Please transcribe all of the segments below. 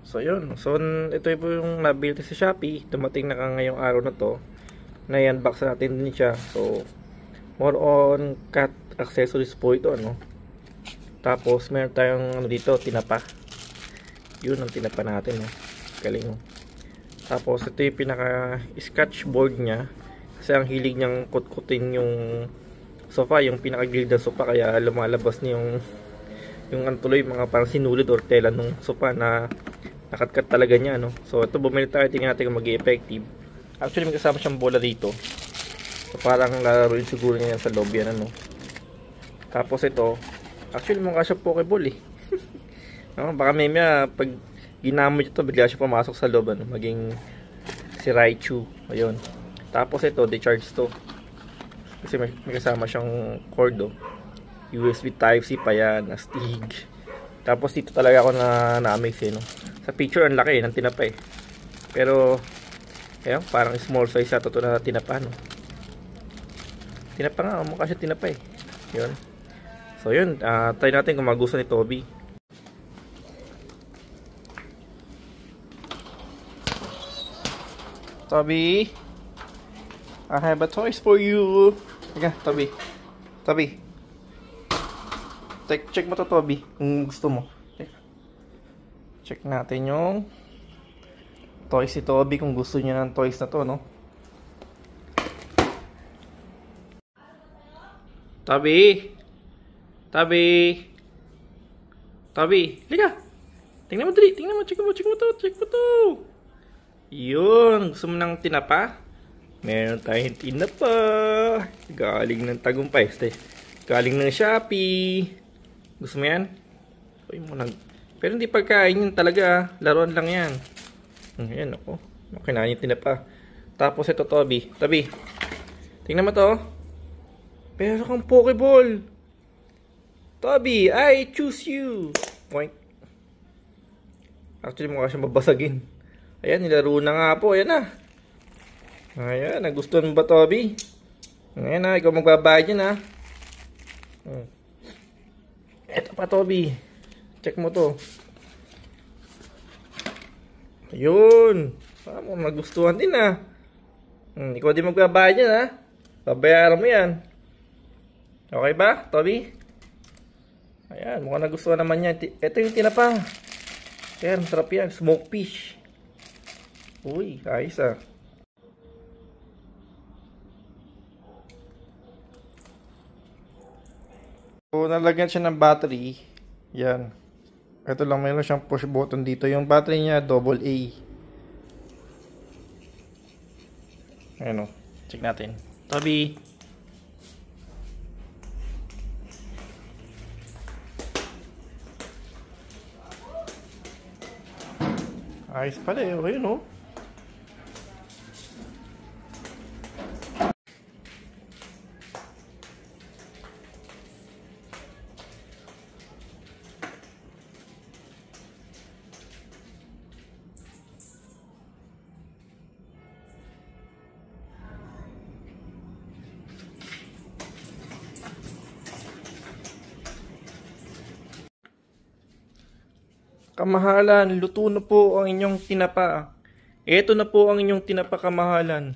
So yun, so ito po yung nabili sa Shopee. Dumating na ngayong araw na to. Na-unbox natin din siya. So more on cat accessories po ito, ano. Tapos meron tayong ano dito, tinapa. Yun ang tinapa natin, no. Galing. Tapos ito yung pinaka scratch board niya. Kasi ang hilig niyang kutkutin yung sofa, yung pinaka-grid ng sofa, kaya lumalabas niya yung antuloy, mga parang sinulid or tela ng sofa na nakatkat talaga niya, no. So ito, bumili tayo, tingnan natin kung mag-i-effective. Actually may kasama siyang bola dito, so parang laruin siguro niya sa loob yan, ano. Tapos ito, actually mukha siya pokeball, eh. No, baka may pag ginamit ito, bigla siya pumasok sa loob, ano, maging si Raichu. Ayun. Tapos ito, decharge to, kasi may kasama siyang cord, oh. USB Type-C pa yan, astig. Tapos dito talaga ako na-amaze, eh, no? Sa picture ang laki, ng tinapa, eh. Pero ayun, parang small size sa totoo na tinapa, no? Tinapa nga, mukha siya tinapa, eh. Yun. So yun, try natin kung magustuhan ni Toby. Toby, I have a toys for you. Teka, Toby. Toby. Check mo to, Toby, kung gusto mo. Check natin yung toys si Toby, kung gusto niya ng toys na to, no? Toby! Toby! Toby! Liga! Tingnan mo dali! Tingnan mo! Check mo to! Check mo to! Yun! Gusto mo ng tinapa? Meron tayong tinapa! Galing ng Tagumpay. Galing ng Shopee. Gusto mo yan? Uy, pero hindi pagkain yun talaga. Laruan lang yan. Ayan, ako. Makinain yung tinapa. Tapos ito, Toby. Toby, tingnan mo to. Pero kang pokeball. Toby, I choose you. Point. Actually, mukha siyang babasagin. Ayan, nilaro na nga po. Ayan na. Ayan, nagustuhan mo ba, Toby? Ayan na, ikaw magbabayad yan, ha. Eto pa, Toby. Check mo to. Ayun. Parang nagustuhan din, ha. Ikaw din magbabayad yan, ha. Babayaran mo yan. Okay ba, Toby? Ayan, mukhang nagustuhan naman yan. Ito yung tinapa. Ayan, sarap yan. Smoked fish. Uy, ayos, ah. So, nalagyan siya ng battery. Yan. Ito lang, mayroon siyang push button dito. Yung battery niya, AA. Ayan, o. Check natin. Toby. Ayos pala, eh. Ayun, o. Kamahalan, luto na po ang inyong tinapa. Ito na po ang inyong tinapa, kamahalan.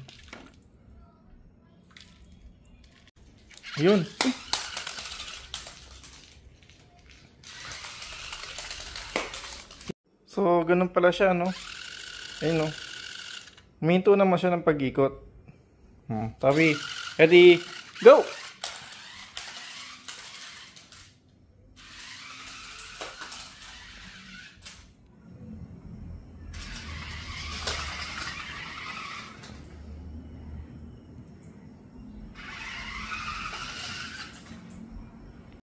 Ayun. So, ganun pala siya, no? Ayun, no? Huminto naman siya ng pag-ikot. Tabi, ready, go!